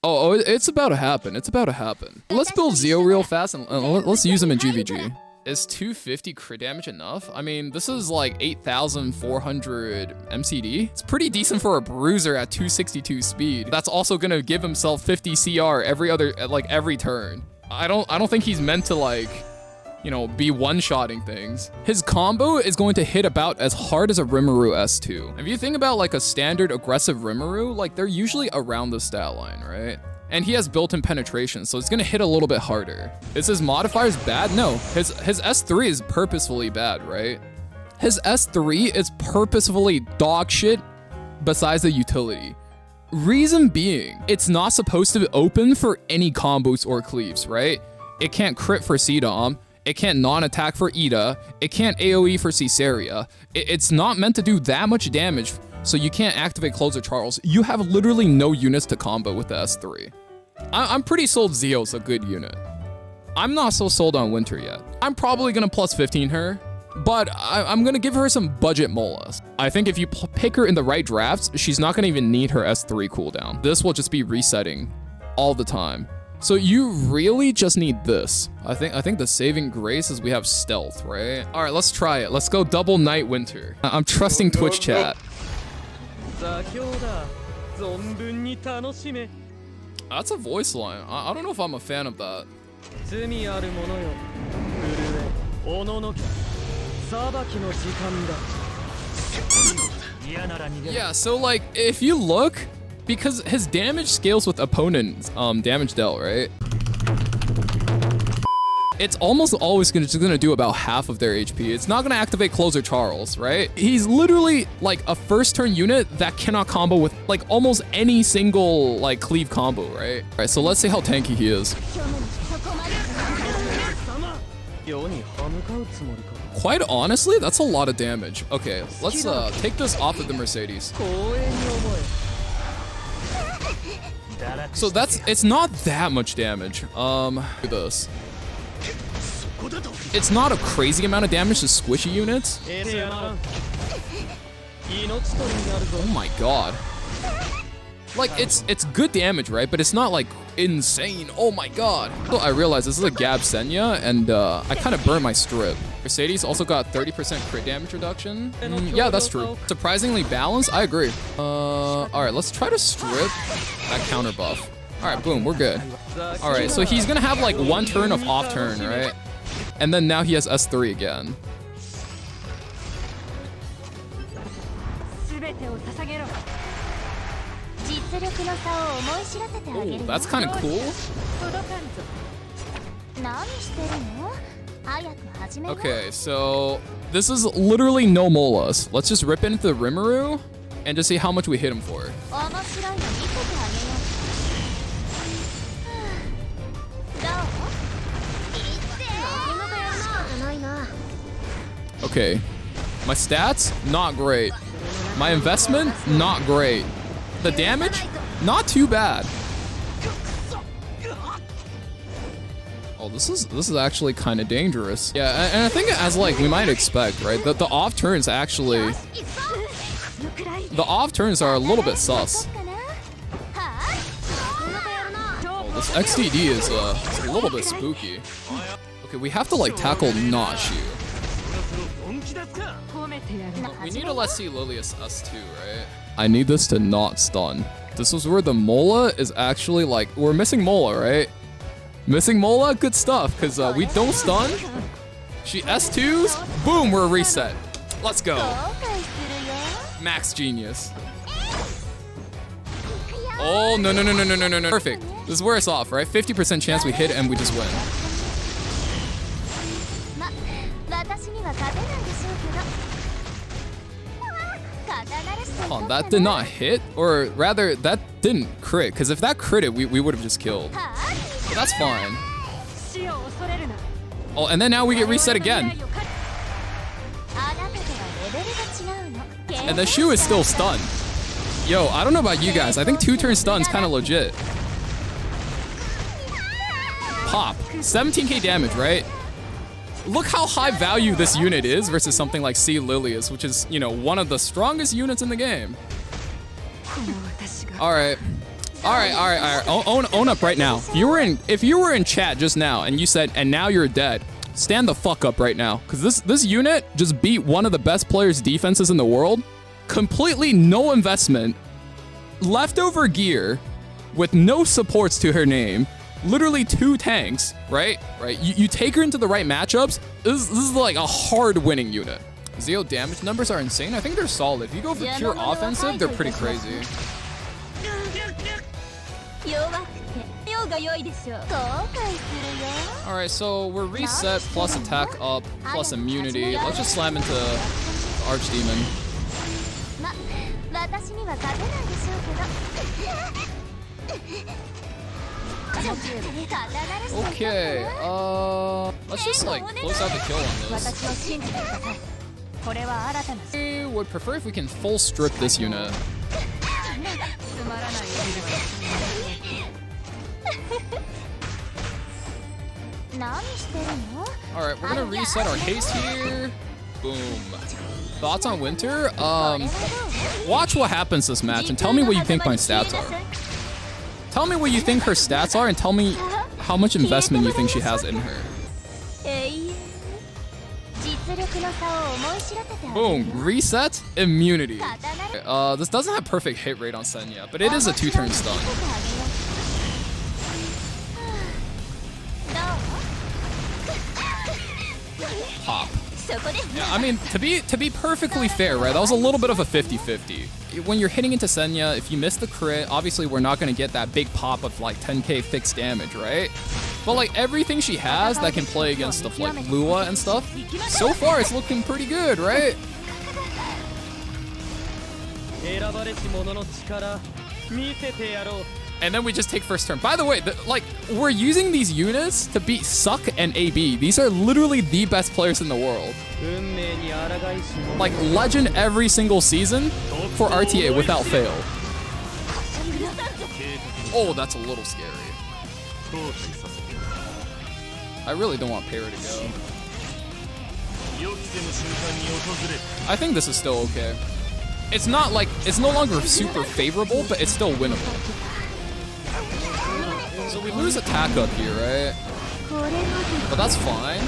Oh, it's about to happen. It's about to happen. Let's build Zio real fast and let's use him in GVG. Is 250 crit damage enough? I mean, this is like 8,400 MCD. It's pretty decent for a bruiser at 262 speed. That's also gonna give himself 50 CR every turn. I don't think he's meant to like, you know, be one-shotting things. His combo is going to hit about as hard as a Rimuru S2. If you think about like a standard aggressive Rimuru, like they're usually around the stat line, right? And he has built-in penetration, so it's gonna hit a little bit harder. Is his modifiers bad? No, his S3 is purposefully bad, right? His S3 is purposefully dog shit besides the utility. Reason being, it's not supposed to open for any combos or cleaves, right? It can't crit for C-Dom, it can't non-attack for Ida, it can't AoE for Caesarea. It's not meant to do that much damage, so you can't activate Closer Charles. You have literally no units to combo with the S3. I'm pretty sold Zio's a good unit. I'm not so sold on Winter yet. I'm probably gonna plus 15 her, but I'm gonna give her some budget molas. I think if you pick her in the right drafts, she's not gonna even need her S3 cooldown. This will just be resetting all the time. So you really just need this. I think the saving grace is we have stealth, right? All right, let's try it. Let's go double Night Winter. I'm trusting Twitch chat. That's a voice line. I don't know if I'm a fan of that. Yeah, so like, if you look, because his damage scales with opponent's damage dealt, right? It's almost always just gonna do about half of their HP. It's not gonna activate Closer Charles, right? He's literally like a first turn unit that cannot combo with like almost any single like cleave combo, right? All right, so let's see how tanky he is. Quite honestly, that's a lot of damage. Okay, let's take this off of the Mercedes. So it's not that much damage. Do this. It's not a crazy amount of damage to squishy units. Oh my god. Like, it's good damage, right? But it's not like insane. Oh my god. So I realized this is a Gab Senya, and I kind of burned my strip. Mercedes also got 30% crit damage reduction. Yeah, that's true. Surprisingly balanced, I agree. Alright, let's try to strip that counter buff. Alright, boom, we're good. Alright, so he's gonna have like one turn of off turn, right? And then now he has S3 again. Ooh, that's kind of cool. Okay, so this is literally no molas. Let's just rip into the Rimuru and just see how much we hit him for. Okay, my stats, not great. My investment, not great. The damage, not too bad. Oh, this is actually kind of dangerous. Yeah, and I think as like we might expect, right? The off turns actually, the off turns are a little bit sus. Oh, this XDD is a little bit spooky. Okay, we have to like tackle Noshu. We need to let's see Lilius S2, right? I need this to not stun. This was where the Mola is actually like, we're missing Mola, right? Missing Mola, good stuff, because we don't stun. She S2s, boom, we're reset. Let's go. Max genius. Oh, no. Perfect. This is where it's off, right? 50% chance we hit and we just win. Oh, that did not hit, or rather, that didn't crit, because if that critted, we would have just killed. But that's fine. Oh, and then now we get reset again. And the Shu is still stunned. Yo, I don't know about you guys. I think 2-turn stun's kind of legit. Pop. 17k damage, right? Look how high value this unit is versus something like C. Lilius, which is, you know, one of the strongest units in the game. All right. All right. Own up right now. If you were in chat just now and you said, and now you're dead, stand the fuck up right now. Because this unit just beat one of the best players' defenses in the world. Completely no investment. Leftover gear with no supports to her name. Literally 2 tanks, right? You take her into the right matchups. This is like a hard winning unit. Zeo damage numbers are insane. I think they're solid. If you go for pure offensive, they're pretty crazy. Alright, so we're reset plus attack up plus immunity. Let's just slam into Archdemon. Okay, let's just like close out the kill on this. I would prefer if we can full strip this unit. Alright, we're gonna reset our haste here. Boom. Thoughts on Winter? Watch what happens this match and tell me what you think my stats are. Tell me what you think her stats are and tell me how much investment you think she has in her. Boom. Reset. Immunity. This doesn't have perfect hit rate on Senya, but it is a 2-turn stun. Pop. Yeah, I mean, to be perfectly fair, right? That was a little bit of a 50-50. When you're hitting into Senya, if you miss the crit, obviously we're not going to get that big pop of like 10k fixed damage, right? But like everything she has that can play against stuff like Lua and stuff, so far it's looking pretty good, right? And then we just take first turn. By the way, we're using these units to beat Suck and AB. These are literally the best players in the world. Like legend every single season for RTA without fail. Oh, that's a little scary. I really don't want Para to go. I think this is still okay. It's not like, it's no longer super favorable, but it's still winnable. So we lose attack up here, right? But that's fine.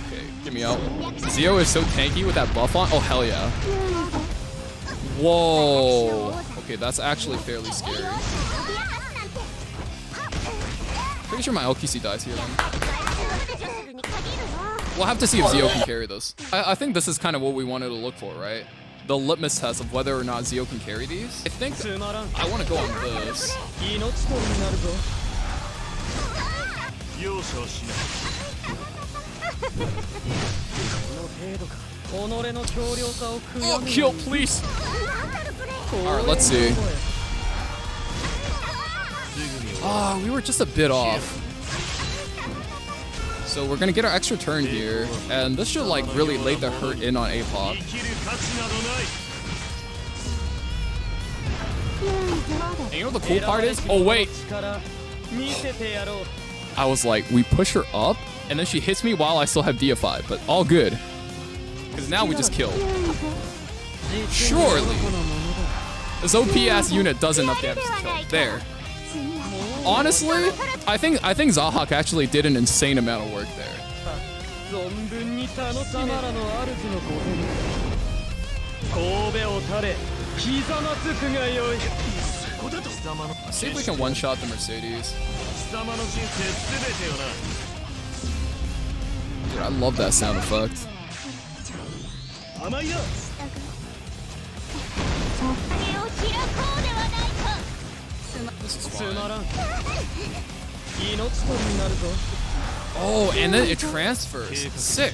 Okay, get me out. Zeo is so tanky with that buff on. Oh, hell yeah. Whoa. Okay, that's actually fairly scary. Pretty sure my LQC dies here then. We'll have to see if Zeo can carry this. I think this is kind of what we wanted to look for, right? The litmus test of whether or not Zeo can carry these. I think I want to go on this. Oh, kill, please. Alright, let's see. Ah, we were just a bit off. So we're gonna get our extra turn here, and this should like really lay the hurt in on APOC. And you know what the cool part is? Oh wait! I was like, we push her up, and then she hits me while I still have DFI, but all good. Because now we just kill. Surely. This OP-ass unit does enough damage to kill. There. Honestly, I think Zahak actually did an insane amount of work there. Let's see if we can one-shot the Mercedes. Dude, I love that sound effect. This is fine. Oh, and then it transfers. Sick.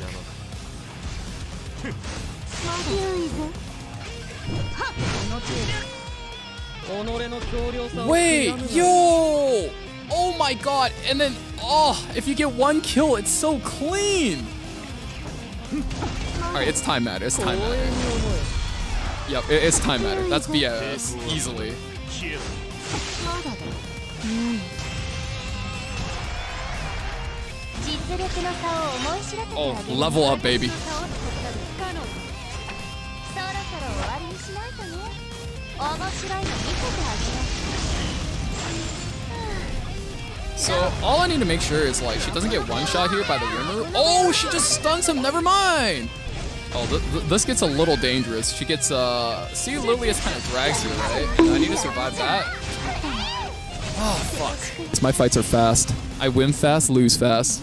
Wait, yo! Oh my god, and then, oh, if you get one kill, it's so clean! Alright, it's time matter, it's time matter. Yep, it's time matter. That's BS, easily. Oh, level up, baby. So all I need to make sure is like she doesn't get one shot here by the Rimuru. Oh, she just stuns him. Never mind. Oh, this gets a little dangerous. She gets see, Lilius kind of drags you, right? And I need to survive that. Oh fuck. My fights are fast. I win fast, lose fast.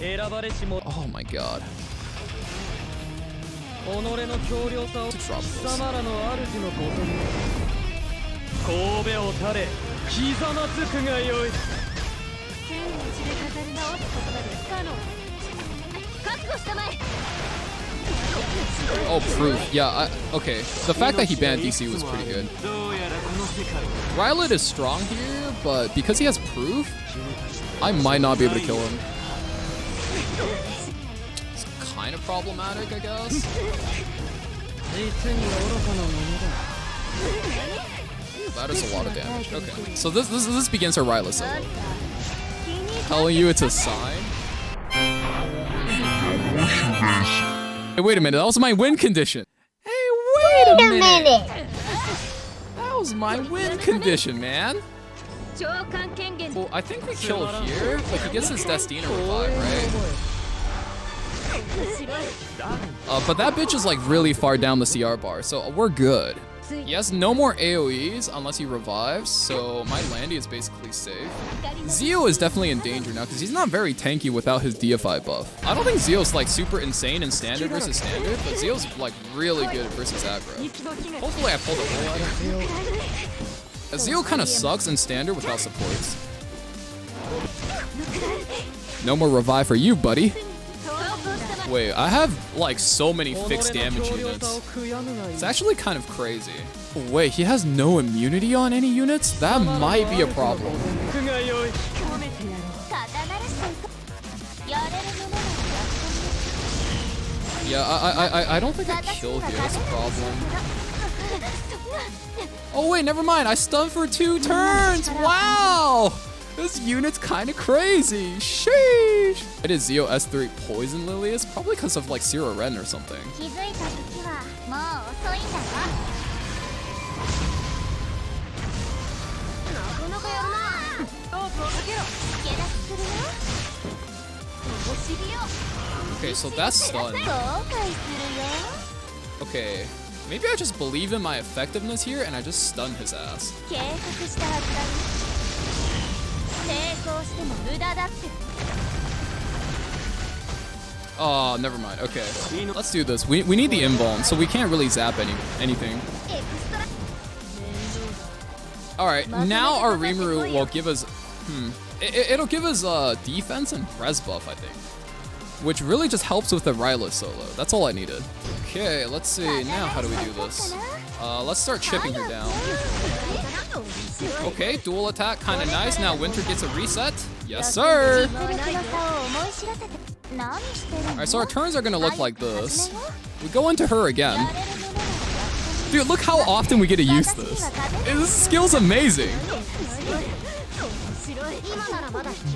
Oh my god. To drop this. Oh, proof. Yeah, okay. The fact that he banned DC was pretty good. Rylot is strong here, but because he has proof, I might not be able to kill him. It's kind of problematic, I guess. That is a lot of damage. Okay. So this begins her Rylot solo. Telling you it's a sign. Hey, wait a minute. That was my win condition. Hey, wait a minute. That was my win condition, man. Well, I think we kill here, but he gets his Destina revive, right? But that bitch is like really far down the CR bar, so we're good. He has no more AoEs unless he revives, so my Landy is basically safe. Zio is definitely in danger now because he's not very tanky without his Deify buff. I don't think Zio's like super insane in standard versus standard, but Zio's like really good versus aggro. Hopefully I pulled a roll out of Zio. Zio kind of sucks in standard without supports. No more revive for you, buddy. Wait, I have like so many fixed damage units. It's actually kind of crazy. Wait, he has no immunity on any units? That might be a problem. Yeah, I don't think I killed here. That's a problem. Oh wait, never mind. I stunned for 2 turns. Wow! This unit's kind of crazy. Sheesh. It is Zio S3 Poison Lilius, probably because of like Zero Ren or something. Okay, so that's stunned. Okay, maybe I just believe in my effectiveness here and I just stun his ass. Oh, never mind. Okay, let's do this. We need the invuln, so we can't really zap anything. All right, now our Rimuru will give us. It'll give us defense and res buff, I think, which really just helps with the Rylot solo. That's all I needed. Okay, let's see. Now, how do we do this? Let's start chipping her down. Okay, dual attack, kind of nice. Now Winter gets a reset. Yes, sir. All right, so our turns are gonna look like this. We go into her again. Dude, look how often we get to use this. This skill's amazing.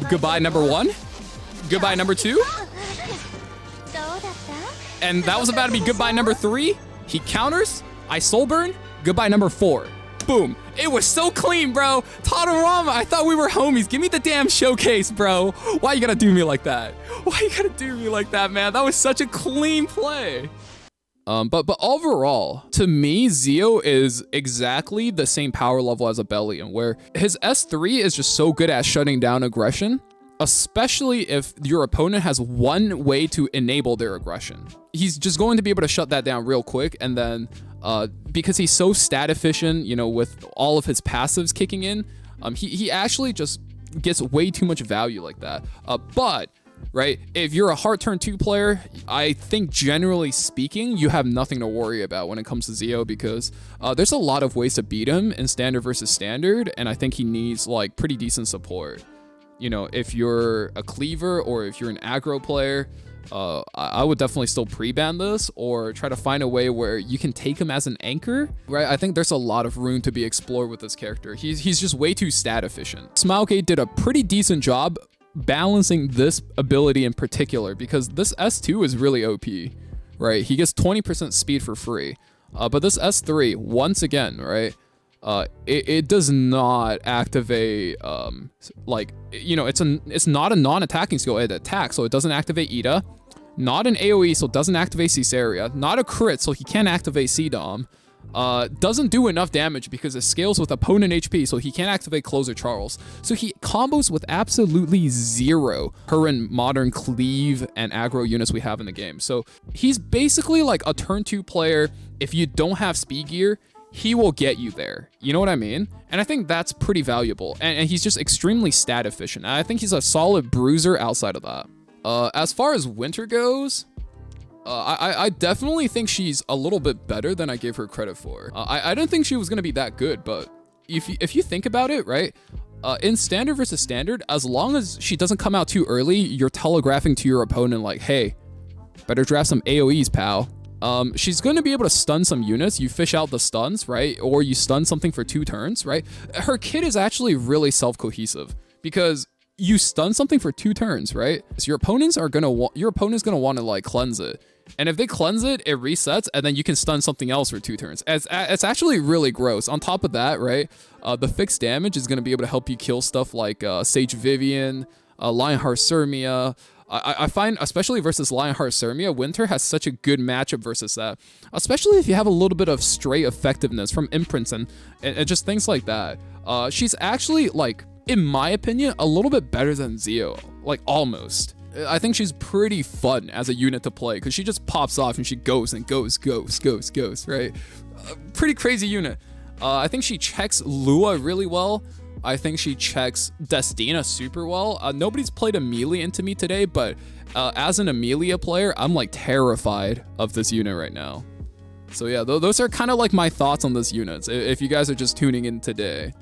Goodbye, number 1. Goodbye, number 2. And that was about to be goodbye, number 3. He counters. I soul burn. Goodbye, number 4. Boom. It was so clean, bro. Tadorama, I thought we were homies. Give me the damn showcase, bro. Why you gotta do me like that? Why you gotta do me like that, man? That was such a clean play. But overall, to me, Zio is exactly the same power level as Abelian, where his S3 is just so good at shutting down aggression, especially if your opponent has one way to enable their aggression. He's just going to be able to shut that down real quick, and then because he's so stat efficient, you know, with all of his passives kicking in, he actually just gets way too much value like that. But right, if you're a hard turn 2 player, I think generally speaking, you have nothing to worry about when it comes to Zio, because there's a lot of ways to beat him in standard versus standard, and I think he needs like pretty decent support. You know, if you're a cleaver or if you're an aggro player, I would definitely still pre-ban this or try to find a way where you can take him as an anchor, right? I think there's a lot of room to be explored with this character. He's just way too stat efficient. Smilegate did a pretty decent job balancing this ability in particular, because this S2 is really OP, right? He gets 20% speed for free. But this S3, once again, right? It does not activate, like, you know, it's not a non-attacking skill. It attacks, so it doesn't activate Ida. Not an AoE, so it doesn't activate Caesarea. Not a crit, so he can't activate C-Dom. Doesn't do enough damage because it scales with opponent HP, so he can't activate Closer Charles. So he combos with absolutely zero current modern cleave and aggro units we have in the game. So he's basically like a turn 2 player. If you don't have speed gear, he will get you there. You know what I mean? And I think that's pretty valuable. And he's just extremely stat efficient. And I think he's a solid bruiser outside of that. As far as Winter goes, I definitely think she's a little bit better than I gave her credit for. I didn't think she was going to be that good, but if you think about it, right? In standard versus standard, as long as she doesn't come out too early, you're telegraphing to your opponent like, hey, better draft some AoEs, pal. She's going to be able to stun some units. You fish out the stuns, right? Or you stun something for 2 turns, right? Her kit is actually really self-cohesive because you stun something for 2 turns, right? So your opponent's gonna want to like cleanse it. And if they cleanse it, it resets, and then you can stun something else for 2 turns. It's actually really gross. On top of that, right, the fixed damage is going to be able to help you kill stuff like Sage Vivian, Lionheart Sirmia. I find, especially versus Lionheart Sirmia, Winter has such a good matchup versus that. Especially if you have a little bit of stray effectiveness from imprints and just things like that. She's actually, like, in my opinion, a little bit better than Zio. Like, almost. I think she's pretty fun as a unit to play because she just pops off and she goes and goes, right? Pretty crazy unit. I think she checks Lua really well. I think she checks Destina super well. Nobody's played Amelia into me today, but as an Amelia player, I'm like terrified of this unit right now. So yeah, those are kind of like my thoughts on this unit if you guys are just tuning in today.